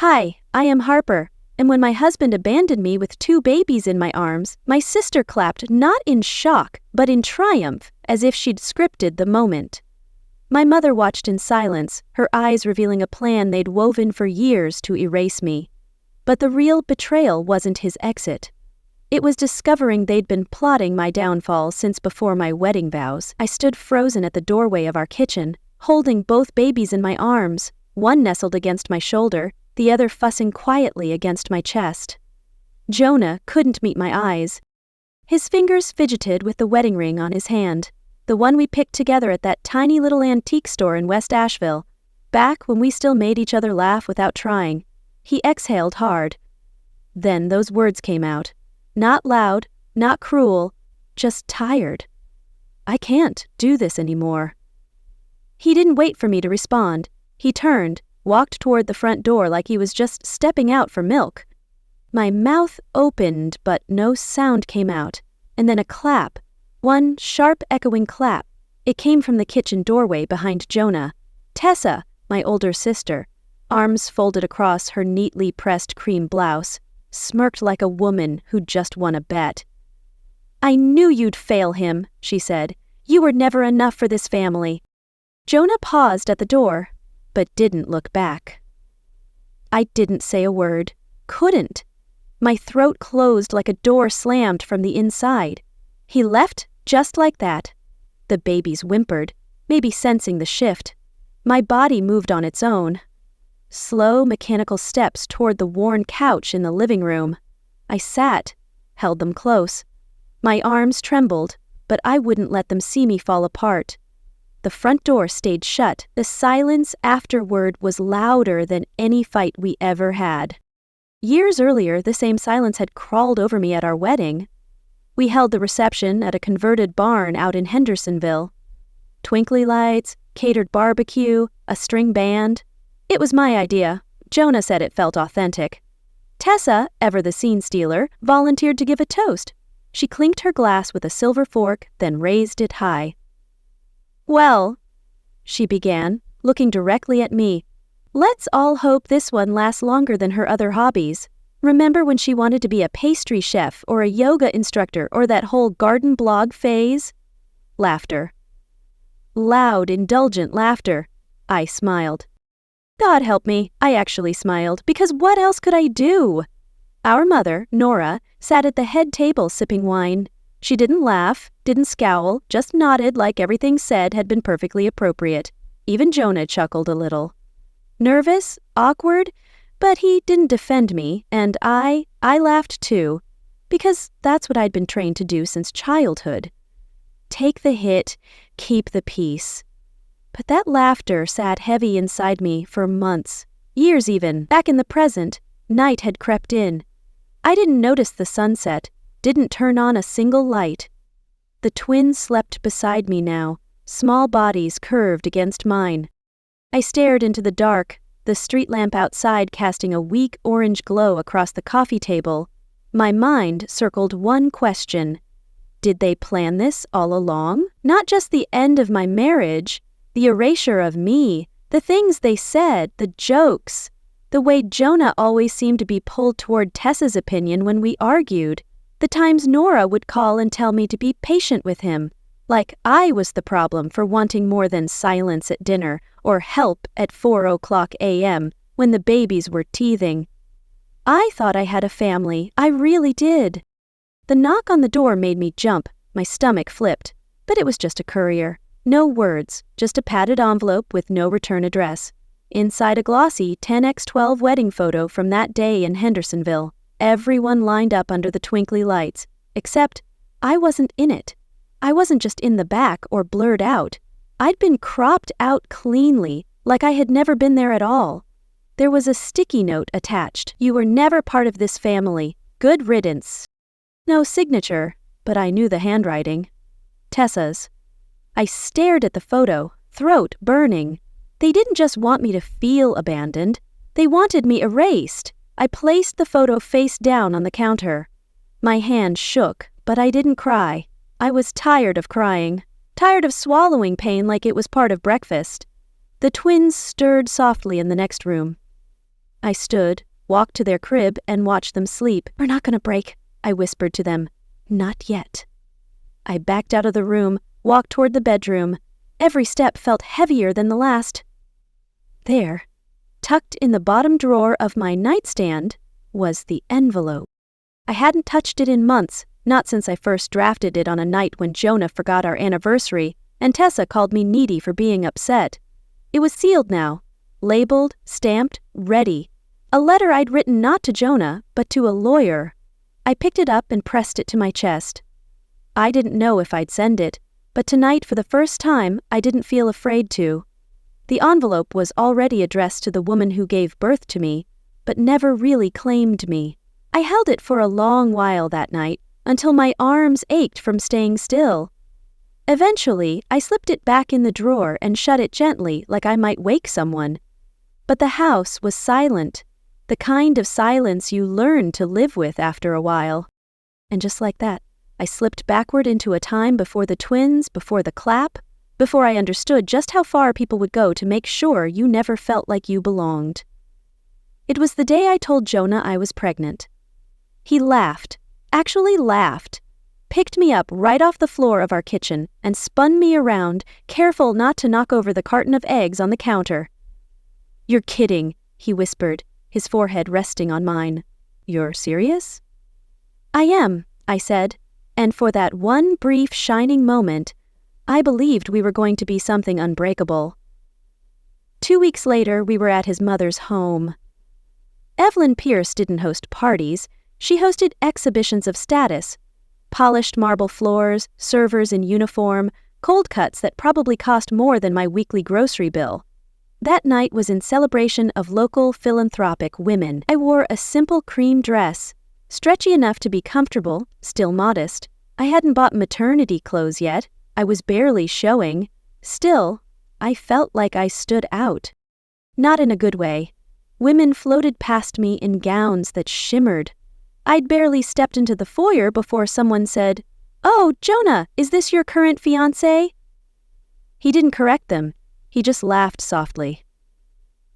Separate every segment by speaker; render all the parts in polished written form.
Speaker 1: Hi, I am Harper, and when my husband abandoned me with 2 babies in my arms, my sister clapped not in shock, but in triumph, as if she'd scripted the moment. My mother watched in silence, her eyes revealing a plan they'd woven for years to erase me. But the real betrayal wasn't his exit. It was discovering they'd been plotting my downfall since before my wedding vows. I stood frozen at the doorway of our kitchen, holding both babies in my arms, one nestled against my shoulder, the other fussing quietly against my chest. Jonah couldn't meet my eyes. His fingers fidgeted with the wedding ring on his hand, the one we picked together at that tiny little antique store in West Asheville, back when we still made each other laugh without trying. He exhaled hard. Then those words came out. Not loud, not cruel, just tired. I can't do this anymore. He didn't wait for me to respond. He turned, walked toward the front door like he was just stepping out for milk. My mouth opened, but no sound came out, and then a clap, one sharp echoing clap. It came from the kitchen doorway behind Jonah. Tessa, my older sister, arms folded across her neatly pressed cream blouse, smirked like a woman who'd just won a bet. "I knew you'd fail him," she said. "You were never enough for this family." Jonah paused at the door, but didn't look back. I didn't say a word. Couldn't. My throat closed like a door slammed from the inside. He left just like that. The babies whimpered, maybe sensing the shift. My body moved on its own. Slow, mechanical steps toward the worn couch in the living room. I sat, held them close. My arms trembled, but I wouldn't let them see me fall apart. The front door stayed shut. The silence afterward was louder than any fight we ever had. Years earlier, the same silence had crawled over me at our wedding. We held the reception at a converted barn out in Hendersonville. Twinkly lights, catered barbecue, a string band. It was my idea. Jonah said it felt authentic. Tessa, ever the scene stealer, volunteered to give a toast. She clinked her glass with a silver fork, then raised it high. "Well," she began, looking directly at me, "let's all hope this one lasts longer than her other hobbies. Remember when she wanted to be a pastry chef or a yoga instructor or that whole garden blog phase?" Laughter. Loud, indulgent laughter. I smiled. God help me, I actually smiled, because what else could I do? Our mother, Nora, sat at the head table sipping wine. She didn't laugh, didn't scowl, just nodded like everything said had been perfectly appropriate. Even Jonah chuckled a little. Nervous, awkward, but he didn't defend me, and I laughed too, because that's what I'd been trained to do since childhood. Take the hit, keep the peace. But that laughter sat heavy inside me for months, years even. Back in the present, night had crept in. I didn't notice the sunset, didn't turn on a single light. The twins slept beside me now, small bodies curved against mine. I stared into the dark, the street lamp outside casting a weak orange glow across the coffee table. My mind circled one question. Did they plan this all along? Not just the end of my marriage, the erasure of me, the things they said, the jokes, the way Jonah always seemed to be pulled toward Tessa's opinion when we argued, the times Nora would call and tell me to be patient with him, like I was the problem for wanting more than silence at dinner or help at 4:00 a.m. when the babies were teething. I thought I had a family, I really did. The knock on the door made me jump, my stomach flipped, but it was just a courier. No words, just a padded envelope with no return address. Inside a glossy 10x12 wedding photo from that day in Hendersonville. Everyone lined up under the twinkly lights, except I wasn't in it. I wasn't just in the back or blurred out. I'd been cropped out cleanly, like I had never been there at all. There was a sticky note attached. "You were never part of this family. Good riddance." No signature, but I knew the handwriting. Tessa's. I stared at the photo, throat burning. They didn't just want me to feel abandoned. They wanted me erased. I placed the photo face down on the counter. My hand shook, but I didn't cry. I was tired of crying, tired of swallowing pain like it was part of breakfast. The twins stirred softly in the next room. I stood, walked to their crib, and watched them sleep. "We're not gonna break," I whispered to them. "Not yet." I backed out of the room, walked toward the bedroom. Every step felt heavier than the last. There, tucked in the bottom drawer of my nightstand, was the envelope. I hadn't touched it in months, not since I first drafted it on a night when Jonah forgot our anniversary and Tessa called me needy for being upset. It was sealed now, labeled, stamped, ready. A letter I'd written not to Jonah, but to a lawyer. I picked it up and pressed it to my chest. I didn't know if I'd send it, but tonight, for the first time, I didn't feel afraid to. The envelope was already addressed to the woman who gave birth to me, but never really claimed me. I held it for a long while that night, until my arms ached from staying still. Eventually, I slipped it back in the drawer and shut it gently like I might wake someone. But the house was silent, the kind of silence you learn to live with after a while. And just like that, I slipped backward into a time before the twins, before the clap, before I understood just how far people would go to make sure you never felt like you belonged. It was the day I told Jonah I was pregnant. He laughed, actually laughed, picked me up right off the floor of our kitchen and spun me around, careful not to knock over the carton of eggs on the counter. "You're kidding," he whispered, his forehead resting on mine. "You're serious?" "I am," I said, and for that one brief shining moment, I believed we were going to be something unbreakable. 2 weeks later, we were at his mother's home. Evelyn Pierce didn't host parties, she hosted exhibitions of status. Polished marble floors, servers in uniform, cold cuts that probably cost more than my weekly grocery bill. That night was in celebration of local philanthropic women. I wore a simple cream dress, stretchy enough to be comfortable, still modest. I hadn't bought maternity clothes yet. I was barely showing. Still, I felt like I stood out. Not in a good way. Women floated past me in gowns that shimmered. I'd barely stepped into the foyer before someone said, "Oh, Jonah, is this your current fiancé?" He didn't correct them. He just laughed softly.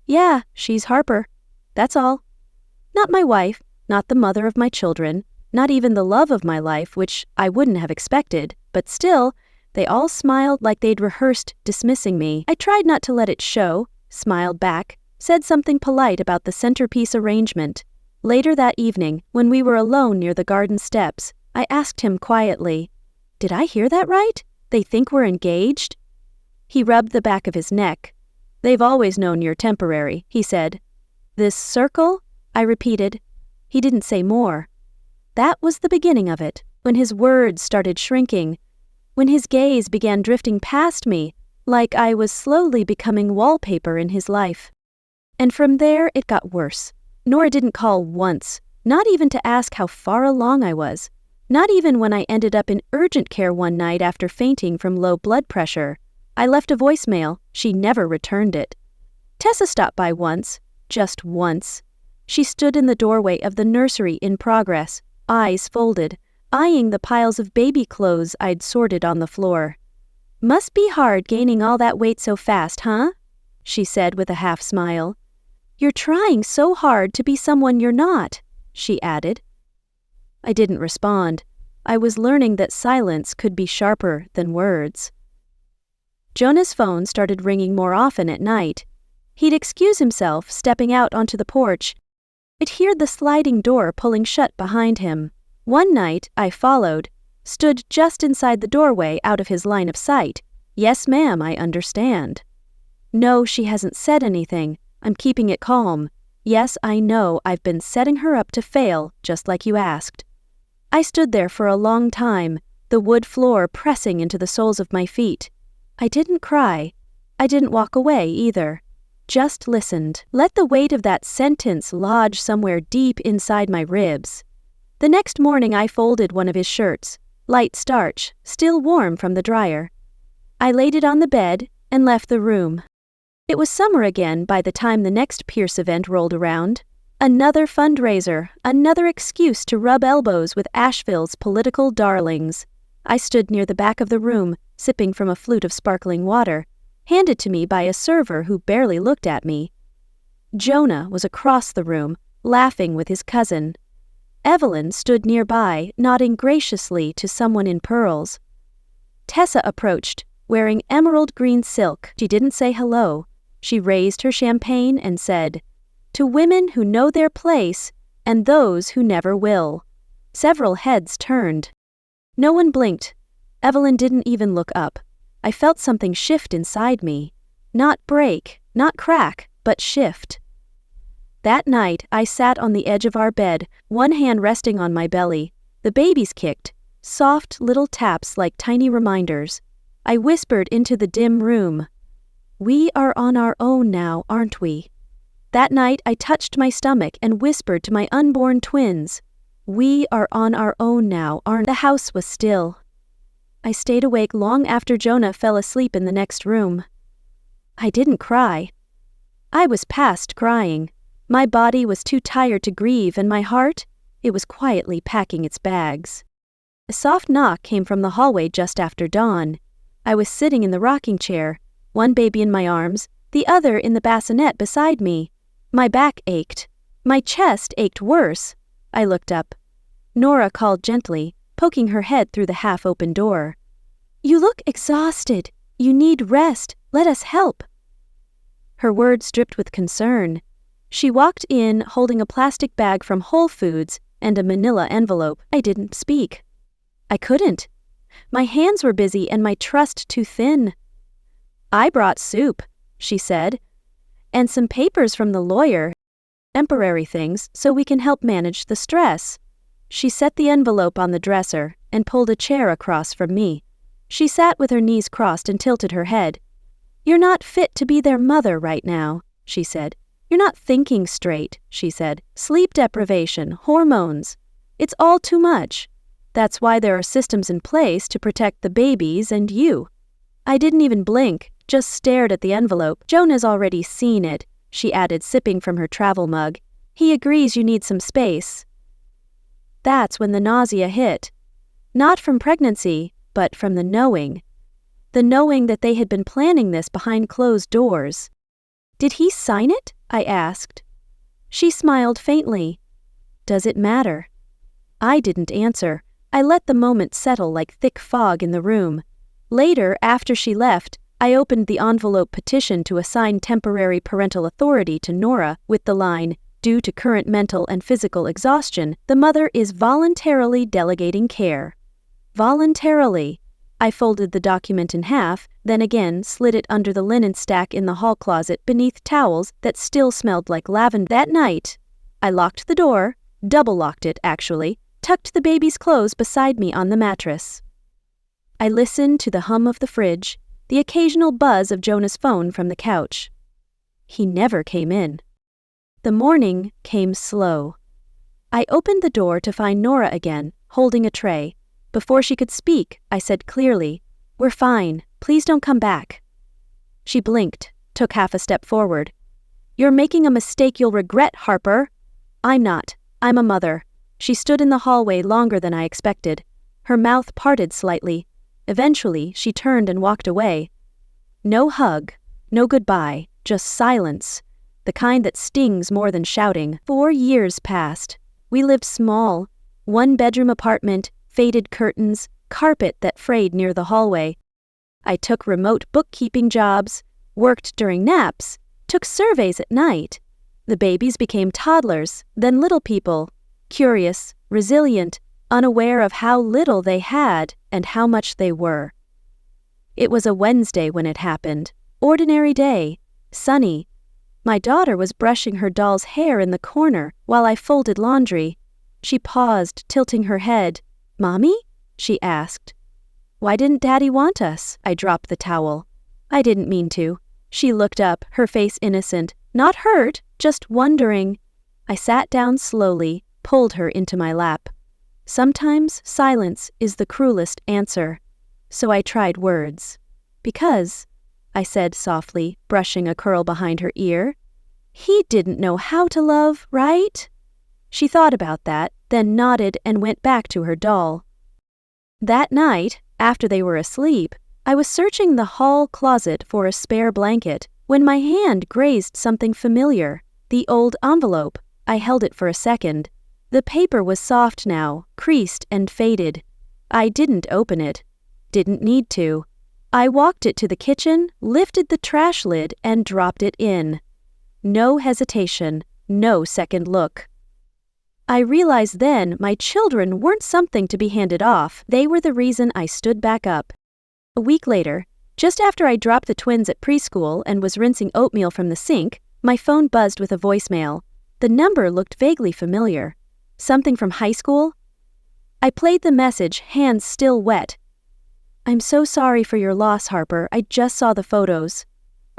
Speaker 1: "Yeah, she's Harper. That's all. Not my wife, not the mother of my children, not even the love of my life, which I wouldn't have expected, but still, they all smiled like they'd rehearsed dismissing me. I tried not to let it show, smiled back, said something polite about the centerpiece arrangement. Later that evening, when we were alone near the garden steps, I asked him quietly, "Did I hear that right? They think we're engaged?" He rubbed the back of his neck. "They've always known you're temporary," he said. "This circle?" I repeated. He didn't say more. That was the beginning of it, when his words started shrinking, when his gaze began drifting past me, like I was slowly becoming wallpaper in his life. And from there it got worse. Nora didn't call once, not even to ask how far along I was, not even when I ended up in urgent care one night after fainting from low blood pressure. I left a voicemail, she never returned it. Tessa stopped by once, just once. She stood in the doorway of the nursery in progress, eyes folded, eyeing the piles of baby clothes I'd sorted on the floor. "Must be hard gaining all that weight so fast, huh?" she said with a half smile. "You're trying so hard to be someone you're not," she added. I didn't respond. I was learning that silence could be sharper than words. Jonah's phone started ringing more often at night. He'd excuse himself, stepping out onto the porch. I'd hear the sliding door pulling shut behind him. One night, I followed, stood just inside the doorway out of his line of sight. "Yes, ma'am, I understand." "No, she hasn't said anything. I'm keeping it calm. Yes, I know, I've been setting her up to fail, just like you asked." I stood there for a long time, the wood floor pressing into the soles of my feet. I didn't cry. I didn't walk away either. Just listened. Let the weight of that sentence lodge somewhere deep inside my ribs. The next morning I folded one of his shirts, light starch, still warm from the dryer. I laid it on the bed and left the room. It was summer again by the time the next Pierce event rolled around. Another fundraiser, another excuse to rub elbows with Asheville's political darlings. I stood near the back of the room, sipping from a flute of sparkling water, handed to me by a server who barely looked at me. Jonah was across the room, laughing with his cousin. Evelyn stood nearby, nodding graciously to someone in pearls. Tessa approached, wearing emerald green silk. She didn't say hello. She raised her champagne and said, "To women who know their place, and those who never will." Several heads turned. No one blinked. Evelyn didn't even look up. I felt something shift inside me. Not break, not crack, but shift. That night, I sat on the edge of our bed, one hand resting on my belly. The babies kicked, soft little taps like tiny reminders. I whispered into the dim room, "We are on our own now, aren't we?" That night, I touched my stomach and whispered to my unborn twins, "We are on our own now, aren't we?" The house was still. I stayed awake long after Jonah fell asleep in the next room. I didn't cry. I was past crying. My body was too tired to grieve, and my heart, it was quietly packing its bags. A soft knock came from the hallway just after dawn. I was sitting in the rocking chair, one baby in my arms, the other in the bassinet beside me. My back ached. My chest ached worse. I looked up. Nora called gently, poking her head through the half-open door. "You look exhausted. You need rest. Let us help." Her words dripped with concern. She walked in holding a plastic bag from Whole Foods and a manila envelope. I didn't speak. I couldn't. My hands were busy and my trust too thin. "I brought soup," she said, "and some papers from the lawyer. Temporary things so we can help manage the stress." She set the envelope on the dresser and pulled a chair across from me. She sat with her knees crossed and tilted her head. "You're not fit to be their mother right now," she said. "You're not thinking straight," she said. "Sleep deprivation, hormones. It's all too much. That's why there are systems in place to protect the babies and you." I didn't even blink, just stared at the envelope. "Jonah's already seen it," she added, sipping from her travel mug. "He agrees you need some space." That's when the nausea hit. Not from pregnancy, but from the knowing. The knowing that they had been planning this behind closed doors. "Did he sign it?" I asked. She smiled faintly. "Does it matter?" I didn't answer. I let the moment settle like thick fog in the room. Later, after she left, I opened the envelope petition to assign temporary parental authority to Nora with the line, "Due to current mental and physical exhaustion, the mother is voluntarily delegating care." Voluntarily. I folded the document in half, then again slid it under the linen stack in the hall closet beneath towels that still smelled like lavender. That night, I locked the door, double-locked it actually, tucked the baby's clothes beside me on the mattress. I listened to the hum of the fridge, the occasional buzz of Jonah's phone from the couch. He never came in. The morning came slow. I opened the door to find Nora again, holding a tray. Before she could speak, I said clearly, "We're fine. Please don't come back." She blinked, took half a step forward. "You're making a mistake you'll regret, Harper." "I'm not. I'm a mother." She stood in the hallway longer than I expected. Her mouth parted slightly. Eventually, she turned and walked away. No hug, no goodbye, just silence. The kind that stings more than shouting. 4 years passed. We lived small. 1-bedroom apartment, faded curtains, carpet that frayed near the hallway. I took remote bookkeeping jobs, worked during naps, took surveys at night. The babies became toddlers, then little people, curious, resilient, unaware of how little they had and how much they were. It was a Wednesday when it happened. Ordinary day, sunny. My daughter was brushing her doll's hair in the corner while I folded laundry. She paused, tilting her head. "Mommy?" she asked. "Why didn't Daddy want us?" I dropped the towel. I didn't mean to. She looked up, her face innocent, not hurt, just wondering. I sat down slowly, pulled her into my lap. Sometimes silence is the cruelest answer. So I tried words. "Because," I said softly, brushing a curl behind her ear, "he didn't know how to love, right?" She thought about that, then nodded and went back to her doll. That night, after they were asleep, I was searching the hall closet for a spare blanket when my hand grazed something familiar. The old envelope. I held it for a second. The paper was soft now, creased and faded. I didn't open it. Didn't need to. I walked it to the kitchen, lifted the trash lid, and dropped it in. No hesitation, no second look. I realized then my children weren't something to be handed off. They were the reason I stood back up. A week later, just after I dropped the twins at preschool and was rinsing oatmeal from the sink, my phone buzzed with a voicemail. The number looked vaguely familiar. Something from high school? I played the message, hands still wet. "I'm so sorry for your loss, Harper. I just saw the photos.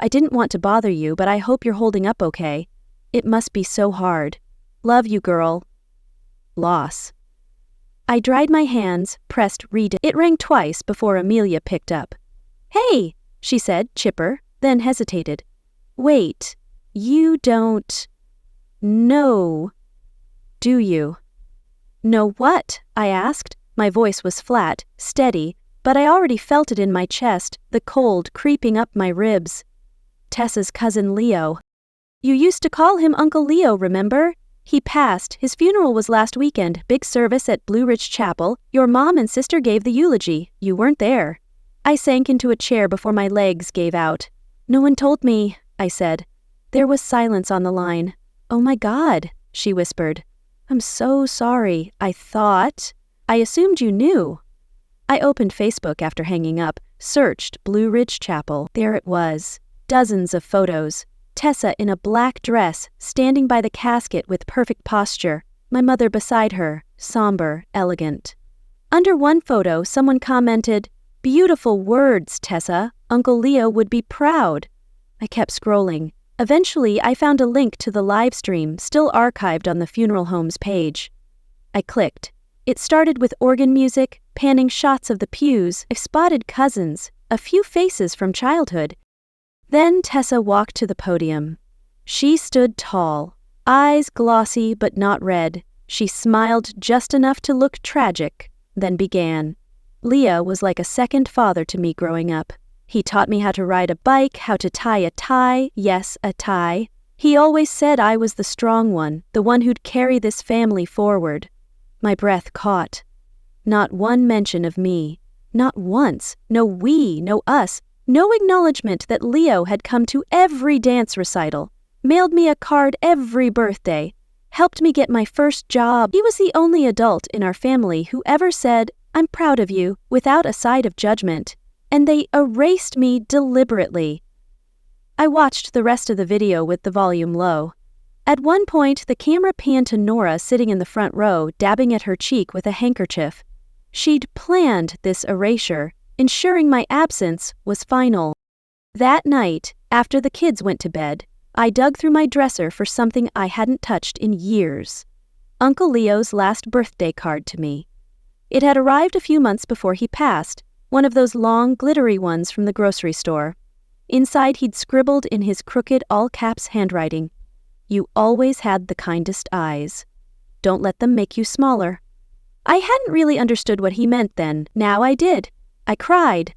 Speaker 1: I didn't want to bother you, but I hope you're holding up okay. It must be so hard. Love you, girl. Loss." I dried my hands, pressed read. It rang twice before Amelia picked up. "Hey," she said, chipper, then hesitated. "Wait, you don't know, do you?" "Know what?" I asked. My voice was flat, steady, but I already felt it in my chest, the cold creeping up my ribs. "Tessa's cousin Leo. You used to call him Uncle Leo, remember? He passed. His funeral was last weekend, big service at Blue Ridge Chapel. Your mom and sister gave the eulogy. You weren't there." I sank into a chair before my legs gave out. "No one told me," I said. There was silence on the line. "Oh my God," she whispered. "I'm so sorry. I thought. I assumed you knew." I opened Facebook after hanging up, searched Blue Ridge Chapel. There it was. Dozens of photos. Tessa in a black dress, standing by the casket with perfect posture. My mother beside her, somber, elegant. Under one photo, someone commented, "Beautiful words, Tessa. Uncle Leo would be proud." I kept scrolling. Eventually, I found a link to the live stream, still archived on the funeral home's page. I clicked. It started with organ music, panning shots of the pews. I spotted cousins, a few faces from childhood. Then Tessa walked to the podium. She stood tall, eyes glossy but not red. She smiled just enough to look tragic, then began. "Leo was like a second father to me growing up. He taught me how to ride a bike, how to tie a tie, yes, a tie. He always said I was the strong one, the one who'd carry this family forward." My breath caught. Not one mention of me. Not once. No we, no us. No acknowledgement that Leo had come to every dance recital, mailed me a card every birthday, helped me get my first job. He was the only adult in our family who ever said, "I'm proud of you," without a side of judgment. And they erased me deliberately. I watched the rest of the video with the volume low. At one point, the camera panned to Nora sitting in the front row, dabbing at her cheek with a handkerchief. She'd planned this erasure, ensuring my absence was final. That night, after the kids went to bed, I dug through my dresser for something I hadn't touched in years. Uncle Leo's last birthday card to me. It had arrived a few months before he passed, one of those long, glittery ones from the grocery store. Inside he'd scribbled in his crooked all-caps handwriting, "You always had the kindest eyes. Don't let them make you smaller." I hadn't really understood what he meant then. Now I did. I cried.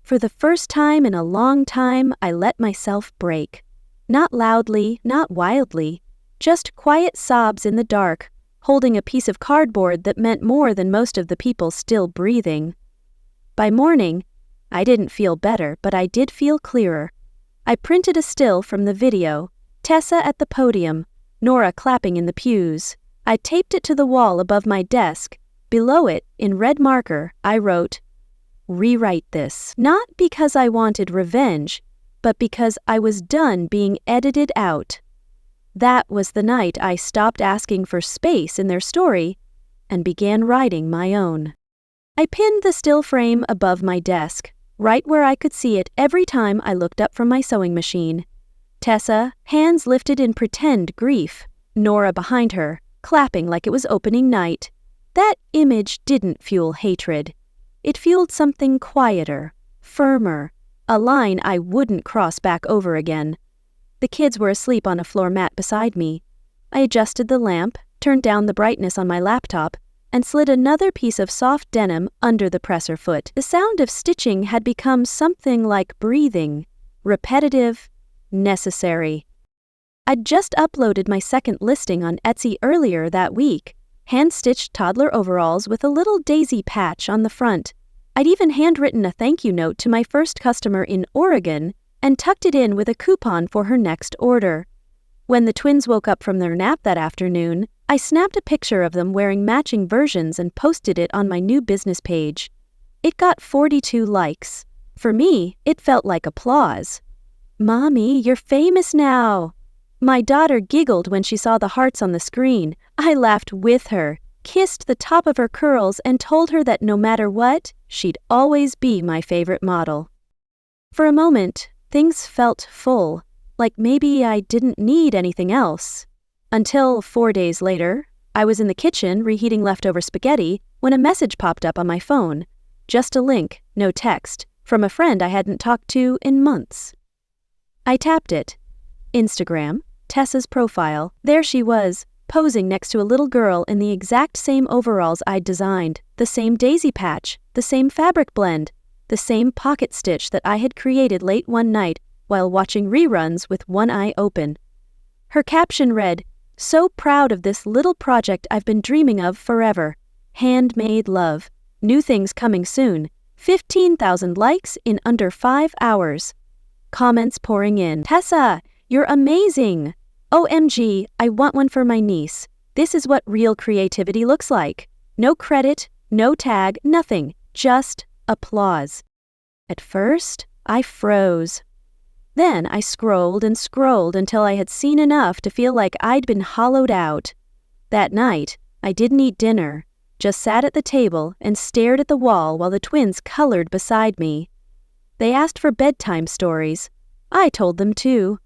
Speaker 1: For the first time in a long time, I let myself break. Not loudly, not wildly, just quiet sobs in the dark, holding a piece of cardboard that meant more than most of the people still breathing. By morning, I didn't feel better, but I did feel clearer. I printed a still from the video, Tessa at the podium, Nora clapping in the pews. I taped it to the wall above my desk. Below it, in red marker, I wrote, "Rewrite this." Not because I wanted revenge, but because I was done being edited out. That was the night I stopped asking for space in their story and began writing my own. I pinned the still frame above my desk, right where I could see it every time I looked up from my sewing machine. Tessa, hands lifted in pretend grief, Nora behind her, clapping like it was opening night. That image didn't fuel hatred. It fueled something quieter, firmer, a line I wouldn't cross back over again. The kids were asleep on a floor mat beside me. I adjusted the lamp, turned down the brightness on my laptop, and slid another piece of soft denim under the presser foot. The sound of stitching had become something like breathing, repetitive, necessary. I'd just uploaded my second listing on Etsy earlier that week, hand-stitched toddler overalls with a little daisy patch on the front. I'd even handwritten a thank you note to my first customer in Oregon and tucked it in with a coupon for her next order. When the twins woke up from their nap that afternoon, I snapped a picture of them wearing matching versions and posted it on my new business page. It got 42 likes. For me, it felt like applause. "Mommy, you're famous now." My daughter giggled when she saw the hearts on the screen. I laughed with her, kissed the top of her curls, and told her that no matter what, she'd always be my favorite model. For a moment, things felt full, like maybe I didn't need anything else. Until 4 days later, I was in the kitchen reheating leftover spaghetti when a message popped up on my phone. Just a link, no text, from a friend I hadn't talked to in months. I tapped it. Instagram, Tessa's profile. There she was, posing next to a little girl in the exact same overalls I'd designed, the same daisy patch, the same fabric blend, the same pocket stitch that I had created late one night while watching reruns with one eye open. Her caption read, "So proud of this little project I've been dreaming of forever. Handmade love. New things coming soon. 15,000 likes in under 5 hours. Comments pouring in. "Tessa, you're amazing. OMG, I want one for my niece. This is what real creativity looks like. No credit, no tag, nothing. Just applause." At first, I froze. Then I scrolled and scrolled until I had seen enough to feel like I'd been hollowed out. That night, I didn't eat dinner, just sat at the table and stared at the wall while the twins colored beside me. They asked for bedtime stories. I told them too.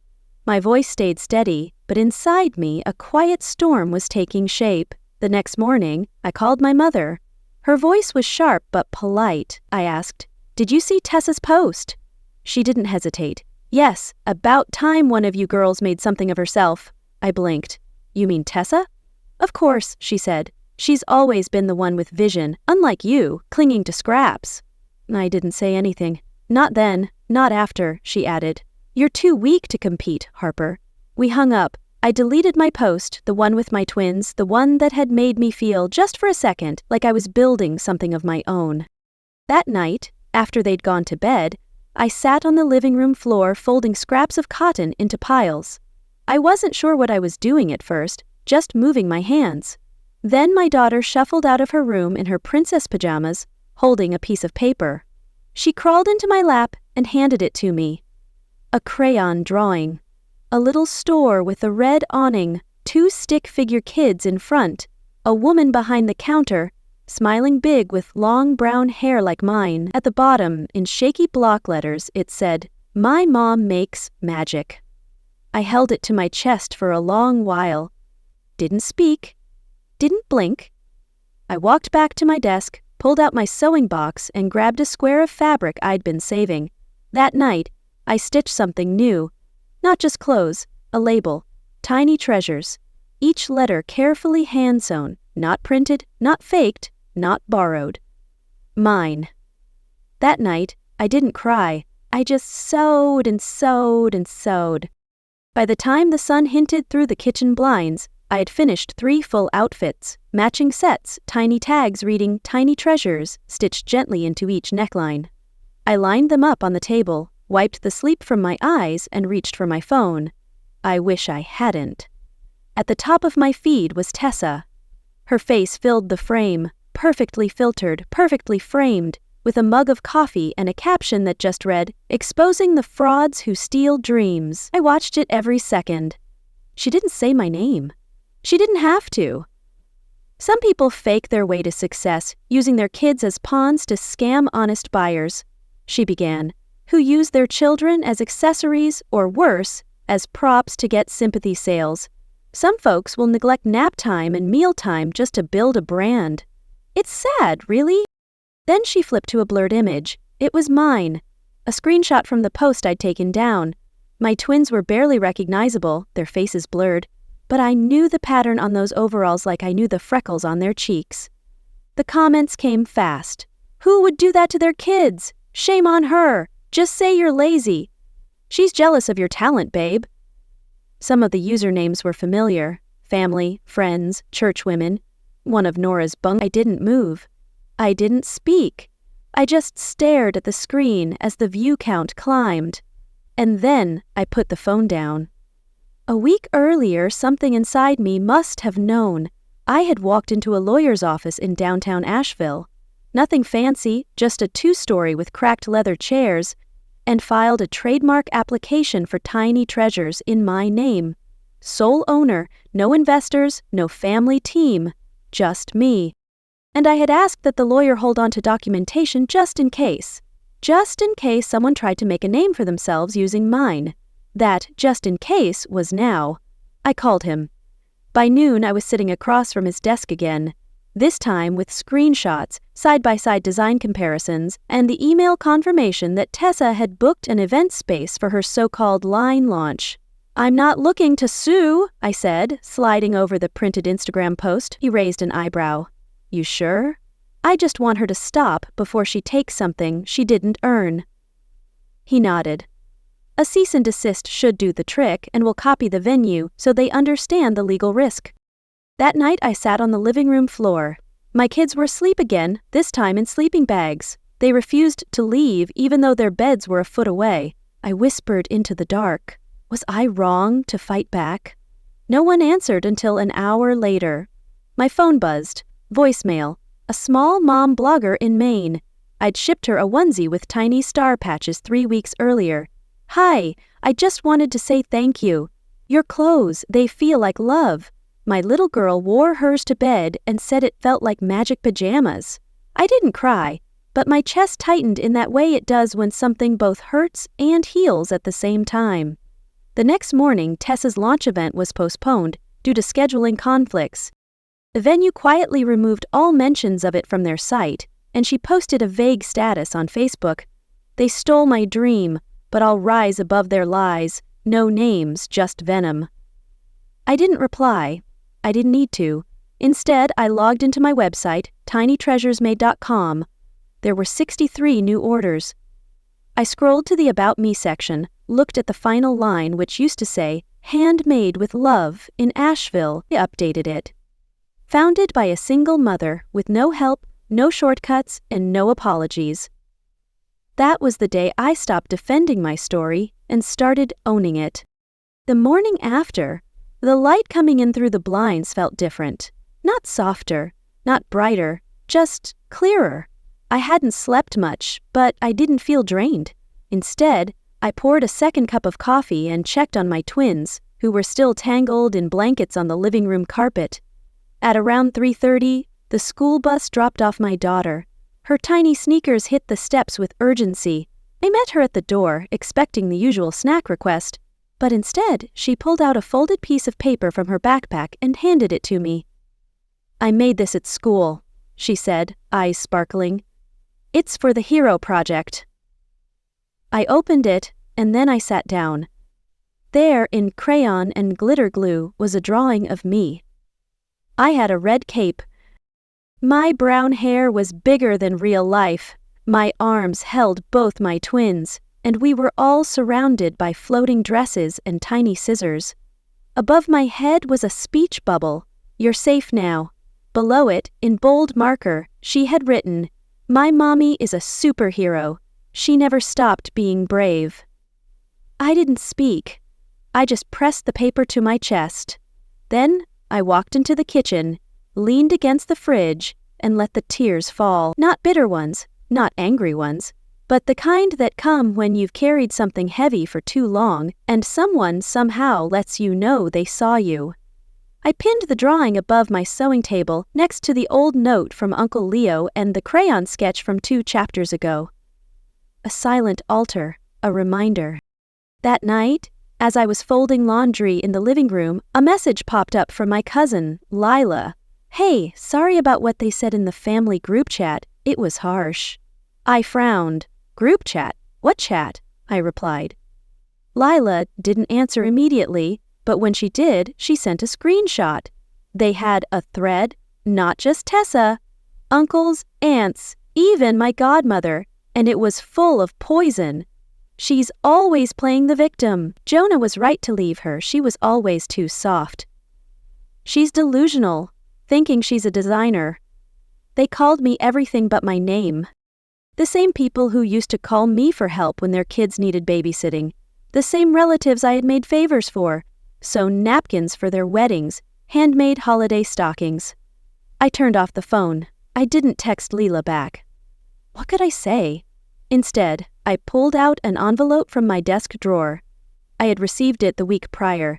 Speaker 1: My voice stayed steady, but inside me a quiet storm was taking shape. The next morning, I called my mother. Her voice was sharp but polite. I asked, "Did you see Tessa's post?" She didn't hesitate. "Yes, about time one of you girls made something of herself." I blinked. "You mean Tessa?" "Of course," she said. "She's always been the one with vision, unlike you, clinging to scraps." I didn't say anything. "Not then, not after," she added. "You're too weak to compete, Harper." We hung up. I deleted my post, the one with my twins, the one that had made me feel, just for a second, like I was building something of my own. That night, after they'd gone to bed, I sat on the living room floor folding scraps of cotton into piles. I wasn't sure what I was doing at first, just moving my hands. Then my daughter shuffled out of her room in her princess pajamas, holding a piece of paper. She crawled into my lap and handed it to me. A crayon drawing. A little store with a red awning, 2 stick-figure kids in front, a woman behind the counter, smiling big with long brown hair like mine. At the bottom, in shaky block letters, it said, "My mom makes magic." I held it to my chest for a long while. Didn't speak. Didn't blink. I walked back to my desk, pulled out my sewing box, and grabbed a square of fabric I'd been saving. That night, I stitched something new. Not just clothes, a label. Tiny treasures. Each letter carefully hand-sewn, not printed, not faked, not borrowed. Mine. That night, I didn't cry. I just sewed and sewed and sewed. By the time the sun hinted through the kitchen blinds, I had finished 3 full outfits, matching sets, tiny tags reading "Tiny Treasures" stitched gently into each neckline. I lined them up on the table, wiped the sleep from my eyes, and reached for my phone. I wish I hadn't. At the top of my feed was Tessa. Her face filled the frame, perfectly filtered, perfectly framed, with a mug of coffee and a caption that just read, "Exposing the frauds who steal dreams." I watched it every second. She didn't say my name. She didn't have to. Some people fake their way to success, using their kids as pawns to scam honest buyers. She began, who use their children as accessories, or worse, as props to get sympathy sales. Some folks will neglect nap time and mealtime just to build a brand. It's sad, really. Then she flipped to a blurred image. It was mine. A screenshot from the post I'd taken down. My twins were barely recognizable, their faces blurred, but I knew the pattern on those overalls like I knew the freckles on their cheeks. The comments came fast. "Who would do that to their kids? Shame on her. Just say you're lazy. She's jealous of your talent, babe." Some of the usernames were familiar: family, friends, churchwomen. One of Nora's bunk. I didn't move. I didn't speak. I just stared at the screen as the view count climbed. And then I put the phone down. A week earlier, something inside me must have known. I had walked into a lawyer's office in downtown Asheville. Nothing fancy, just a 2-story with cracked leather chairs, and filed a trademark application for Tiny Treasures in my name. Sole owner, no investors, no family team, just me. And I had asked that the lawyer hold on to documentation just in case someone tried to make a name for themselves using mine. That just in case was now. I called him. By noon, I was sitting across from his desk again, this time with screenshots, side-by-side design comparisons, and the email confirmation that Tessa had booked an event space for her so-called line launch. "I'm not looking to sue," I said, sliding over the printed Instagram post. He raised an eyebrow. "You sure? I just want her to stop before she takes something she didn't earn." He nodded. "A cease and desist should do the trick and will copy the venue so they understand the legal risk." That night I sat on the living room floor. My kids were asleep again, this time in sleeping bags. They refused to leave even though their beds were a foot away. I whispered into the dark. Was I wrong to fight back? No one answered until an hour later. My phone buzzed. Voicemail. A small mom blogger in Maine. I'd shipped her a onesie with tiny star patches 3 weeks earlier. "Hi, I just wanted to say thank you. Your clothes, they feel like love." My little girl wore hers to bed and said it felt like magic pajamas. I didn't cry, but my chest tightened in that way it does when something both hurts and heals at the same time. The next morning, Tessa's launch event was postponed due to scheduling conflicts. The venue quietly removed all mentions of it from their site, and she posted a vague status on Facebook. "They stole my dream, but I'll rise above their lies. No names, just venom." I didn't reply. I didn't need to. Instead, I logged into my website, tinytreasuresmade.com. There were 63 new orders. I scrolled to the About Me section, looked at the final line which used to say, "Handmade with love in Asheville." I updated it. Founded by a single mother with no help, no shortcuts, and no apologies. That was the day I stopped defending my story and started owning it. The morning after, the light coming in through the blinds felt different. Not softer, not brighter, just clearer. I hadn't slept much, but I didn't feel drained. Instead, I poured a second cup of coffee and checked on my twins, who were still tangled in blankets on the living room carpet. At around 3:30, the school bus dropped off my daughter. Her tiny sneakers hit the steps with urgency. I met her at the door, expecting the usual snack request, but instead, she pulled out a folded piece of paper from her backpack and handed it to me. "I made this at school," she said, eyes sparkling. "It's for the Hero Project." I opened it, and then I sat down. There, in crayon and glitter glue, was a drawing of me. I had a red cape. My brown hair was bigger than real life. My arms held both my twins, and we were all surrounded by floating dresses and tiny scissors. Above my head was a speech bubble. "You're safe now." Below it, in bold marker, she had written, "My mommy is a superhero. She never stopped being brave." I didn't speak. I just pressed the paper to my chest. Then I walked into the kitchen, leaned against the fridge, and let the tears fall. Not bitter ones, not angry ones, but the kind that come when you've carried something heavy for too long and someone somehow lets you know they saw you. I pinned the drawing above my sewing table next to the old note from Uncle Leo and the crayon sketch from 2 chapters ago. A silent altar, a reminder. That night, as I was folding laundry in the living room, a message popped up from my cousin, Lila. "Hey, sorry about what they said in the family group chat. It was harsh." I frowned. "Group chat? What chat?" I replied. Lila didn't answer immediately, but when she did, she sent a screenshot. They had a thread, not just Tessa, uncles, aunts, even my godmother, and it was full of poison. She's always playing the victim. Jonah was right to leave her. She was always too soft. She's delusional, thinking she's a designer. They called me everything but my name. The same people who used to call me for help when their kids needed babysitting. The same relatives I had made favors for, sewn napkins for their weddings, handmade holiday stockings. I turned off the phone. I didn't text Leela back. What could I say? Instead, I pulled out an envelope from my desk drawer. I had received it the week prior.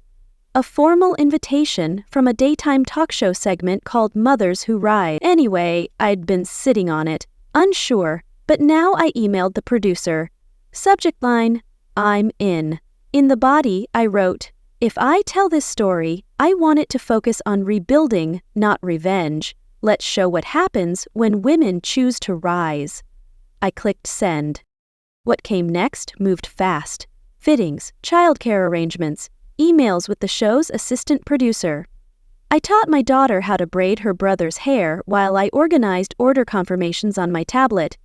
Speaker 1: A formal invitation from a daytime talk show segment called Mothers Who Rise. Anyway, I'd been sitting on it, unsure, but now I emailed the producer. Subject line, I'm in. In the body, I wrote, if I tell this story, I want it to focus on rebuilding, not revenge. Let's show what happens when women choose to rise. I clicked send. What came next moved fast. Fittings, childcare arrangements, emails with the show's assistant producer. I taught my daughter how to braid her brother's hair while I organized order confirmations on my tablet.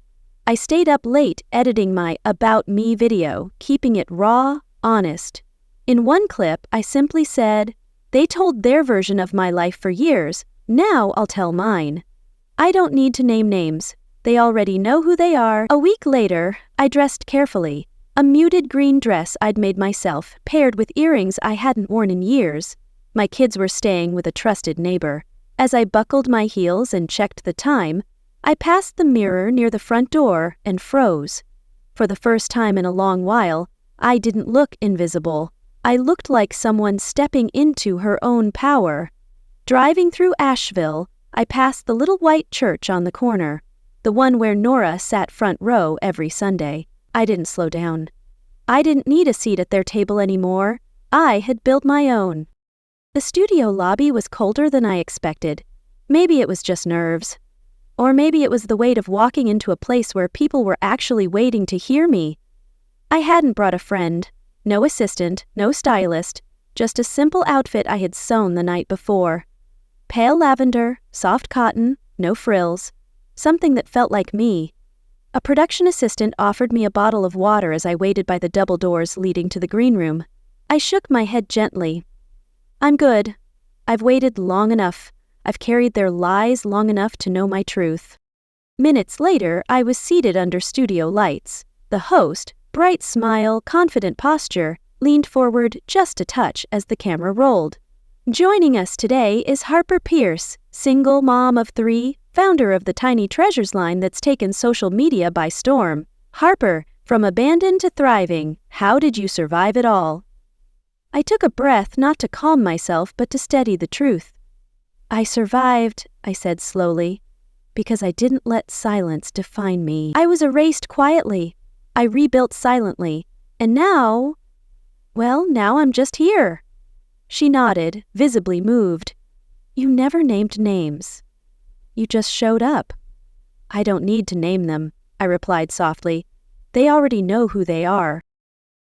Speaker 1: I stayed up late editing my About Me video, keeping it raw, honest. In one clip, I simply said, they told their version of my life for years, now I'll tell mine. I don't need to name names. They already know who they are. A week later, I dressed carefully. A muted green dress I'd made myself, paired with earrings I hadn't worn in years. My kids were staying with a trusted neighbor. As I buckled my heels and checked the time, I passed the mirror near the front door and froze. For the first time in a long while, I didn't look invisible. I looked like someone stepping into her own power. Driving through Asheville, I passed the little white church on the corner, the one where Nora sat front row every Sunday. I didn't slow down. I didn't need a seat at their table anymore. I had built my own. The studio lobby was colder than I expected. Maybe it was just nerves. Or maybe it was the weight of walking into a place where people were actually waiting to hear me. I hadn't brought a friend, no assistant, no stylist, just a simple outfit I had sewn the night before. Pale lavender, soft cotton, no frills. Something that felt like me. A production assistant offered me a bottle of water as I waited by the double doors leading to the green room. I shook my head gently. I'm good. I've waited long enough. I've carried their lies long enough to know my truth. Minutes later, I was seated under studio lights. The host, bright smile, confident posture, leaned forward just a touch as the camera rolled. Joining us today is Harper Pierce, single mom of 3, founder of the Tiny Treasures line that's taken social media by storm. Harper, from abandoned to thriving, how did you survive it all? I took a breath not to calm myself but to steady the truth. I survived, I said slowly, because I didn't let silence define me. I was erased quietly. I rebuilt silently. And now, now I'm just here. She nodded, visibly moved. You never named names. You just showed up. I don't need to name them, I replied softly. They already know who they are.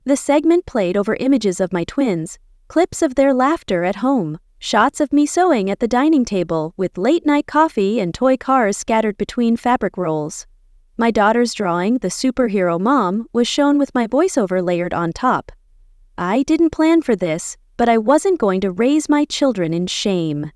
Speaker 1: The segment played over images of my twins, clips of their laughter at home, shots of me sewing at the dining table with late-night coffee and toy cars scattered between fabric rolls. My daughter's drawing, The Superhero Mom, was shown with my voiceover layered on top. I didn't plan for this, but I wasn't going to raise my children in shame.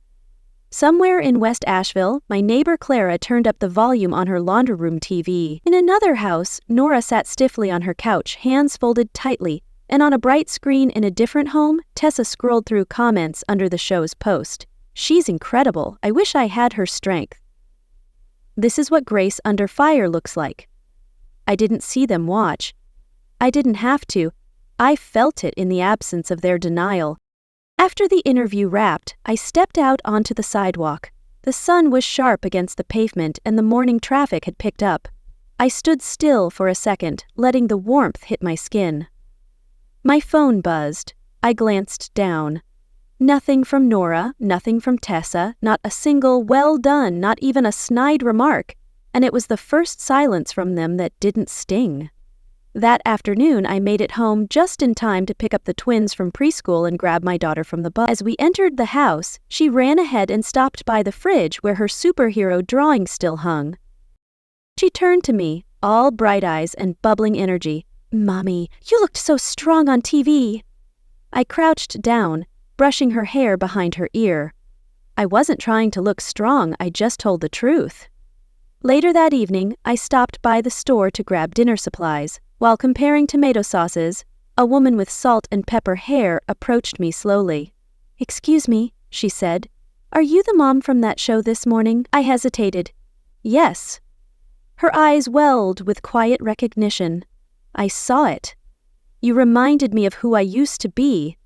Speaker 1: Somewhere in West Asheville, my neighbor Clara turned up the volume on her laundry room TV. In another house, Nora sat stiffly on her couch, hands folded tightly, and on a bright screen in a different home, Tessa scrolled through comments under the show's post. She's incredible. I wish I had her strength. This is what Grace Under Fire looks like. I didn't see them watch. I didn't have to. I felt it in the absence of their denial. After the interview wrapped, I stepped out onto the sidewalk. The sun was sharp against the pavement and the morning traffic had picked up. I stood still for a second, letting the warmth hit my skin. My phone buzzed. I glanced down. Nothing from Nora, nothing from Tessa, not a single well done, not even a snide remark, and it was the first silence from them that didn't sting. That afternoon, I made it home just in time to pick up the twins from preschool and grab my daughter from the bus. As we entered the house, she ran ahead and stopped by the fridge where her superhero drawing still hung. She turned to me, all bright eyes and bubbling energy. "Mommy, you looked so strong on TV." I crouched down, brushing her hair behind her ear. I wasn't trying to look strong, I just told the truth. Later that evening, I stopped by the store to grab dinner supplies. While comparing tomato sauces, a woman with salt and pepper hair approached me slowly. "Excuse me," she said. "Are you the mom from that show this morning?" I hesitated. "Yes." Her eyes welled with quiet recognition. "I saw it. You reminded me of who I used to be."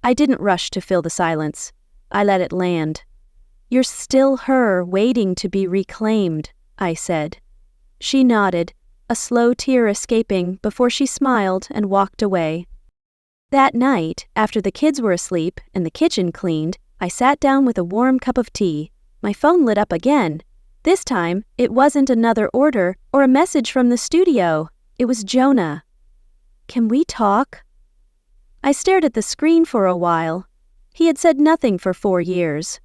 Speaker 1: I didn't rush to fill the silence. I let it land. "You're still her waiting to be reclaimed," I said. She nodded, a slow tear escaping before she smiled and walked away. That night, after the kids were asleep and the kitchen cleaned, I sat down with a warm cup of tea. My phone lit up again. This time, it wasn't another order or a message from the studio. It was Jonah. "Can we talk?" I stared at the screen for a while. He had said nothing for 4 years.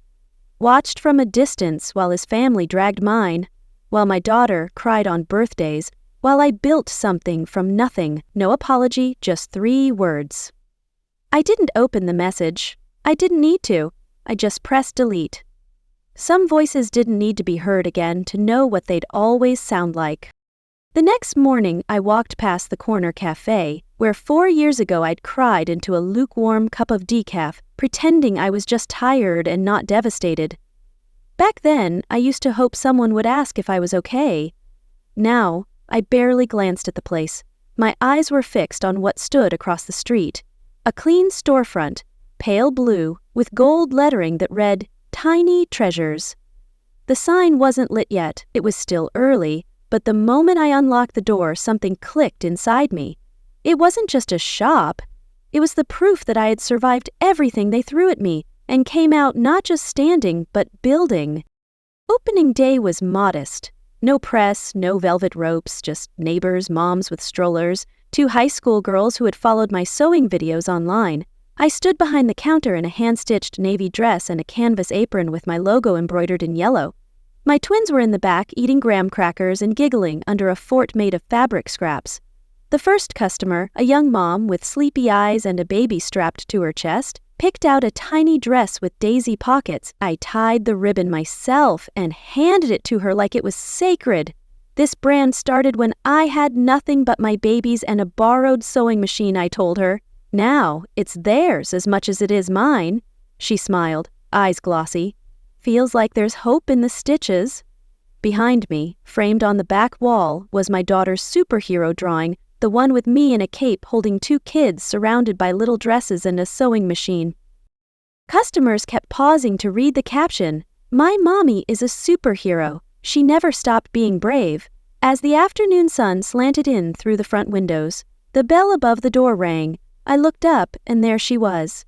Speaker 1: Watched from a distance while his family dragged mine, while my daughter cried on birthdays, while I built something from nothing, no apology, just 3 words. I didn't open the message. I didn't need to. I just pressed delete. Some voices didn't need to be heard again to know what they'd always sound like. The next morning, I walked past the corner cafe, where 4 years ago I'd cried into a lukewarm cup of decaf, pretending I was just tired and not devastated. Back then, I used to hope someone would ask if I was okay. Now, I barely glanced at the place. My eyes were fixed on what stood across the street. A clean storefront, pale blue, with gold lettering that read, "Tiny Treasures." The sign wasn't lit yet. It was still early, but the moment I unlocked the door, something clicked inside me. It wasn't just a shop. It was the proof that I had survived everything they threw at me and came out not just standing, but building. Opening day was modest. No press, no velvet ropes, just neighbors, moms with strollers, 2 high school girls who had followed my sewing videos online. I stood behind the counter in a hand-stitched navy dress and a canvas apron with my logo embroidered in yellow. My twins were in the back eating graham crackers and giggling under a fort made of fabric scraps. The first customer, a young mom with sleepy eyes and a baby strapped to her chest, picked out a tiny dress with daisy pockets. I tied the ribbon myself and handed it to her like it was sacred. This brand started when I had nothing but my babies and a borrowed sewing machine, I told her. Now, it's theirs as much as it is mine. She smiled, eyes glossy. Feels like there's hope in the stitches. Behind me, framed on the back wall, was my daughter's superhero drawing, the one with me in a cape holding 2 kids surrounded by little dresses and a sewing machine. Customers kept pausing to read the caption, "My mommy is a superhero. She never stopped being brave." As the afternoon sun slanted in through the front windows, the bell above the door rang. I looked up, and there she was.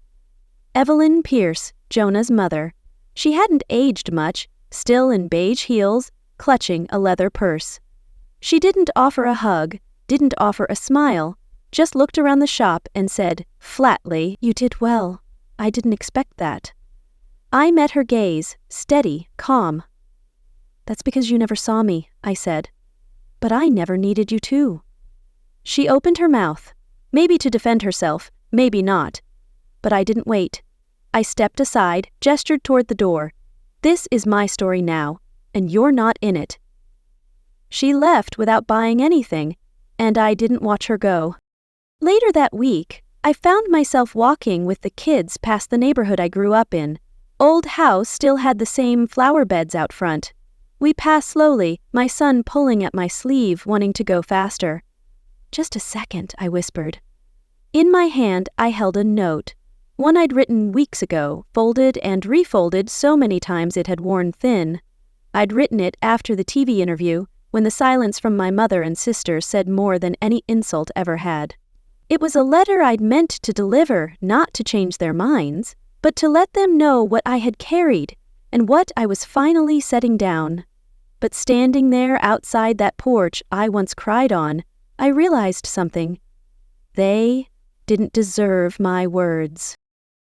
Speaker 1: Evelyn Pierce, Jonah's mother. She hadn't aged much, still in beige heels, clutching a leather purse. She didn't offer a hug, didn't offer a smile, just looked around the shop and said, flatly, "You did well. I didn't expect that." I met her gaze, steady, calm. "That's because you never saw me," I said. "But I never needed you to." She opened her mouth, maybe to defend herself, maybe not. But I didn't wait. I stepped aside, gestured toward the door. "This is my story now, and you're not in it." She left without buying anything, and I didn't watch her go. Later that week, I found myself walking with the kids past the neighborhood I grew up in. Old house still had the same flower beds out front. We passed slowly, my son pulling at my sleeve, wanting to go faster. "Just a second," I whispered. In my hand, I held a note, one I'd written weeks ago, folded and refolded so many times it had worn thin. I'd written it after the TV interview, when the silence from my mother and sister said more than any insult ever had. It was a letter I'd meant to deliver, not to change their minds, but to let them know what I had carried and what I was finally setting down. But standing there outside that porch I once cried on, I realized something. They didn't deserve my words.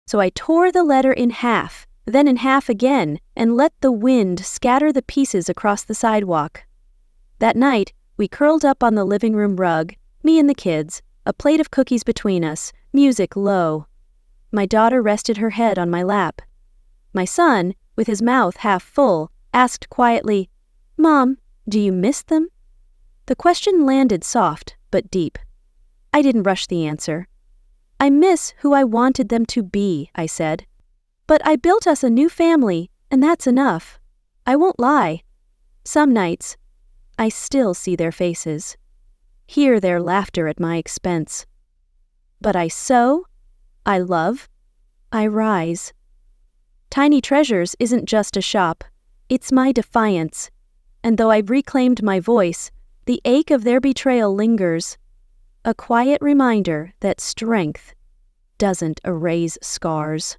Speaker 1: So I tore the letter in half, then in half again, and let the wind scatter the pieces across the sidewalk. That night, we curled up on the living room rug, Me and the kids, a plate of cookies between us, music low. My daughter rested her head on my lap. My son, with his mouth half full, asked quietly, "Mom, do you miss them?" The question landed soft but deep. I didn't rush the answer. "I miss who I wanted them to be," I said. "But I built us a new family, and that's enough. I won't lie. Some nights, I still see their faces, hear their laughter at my expense. But I sow, I love, I rise. Tiny Treasures isn't just a shop, it's my defiance. And though I've reclaimed my voice, the ache of their betrayal lingers. A quiet reminder that strength doesn't erase scars.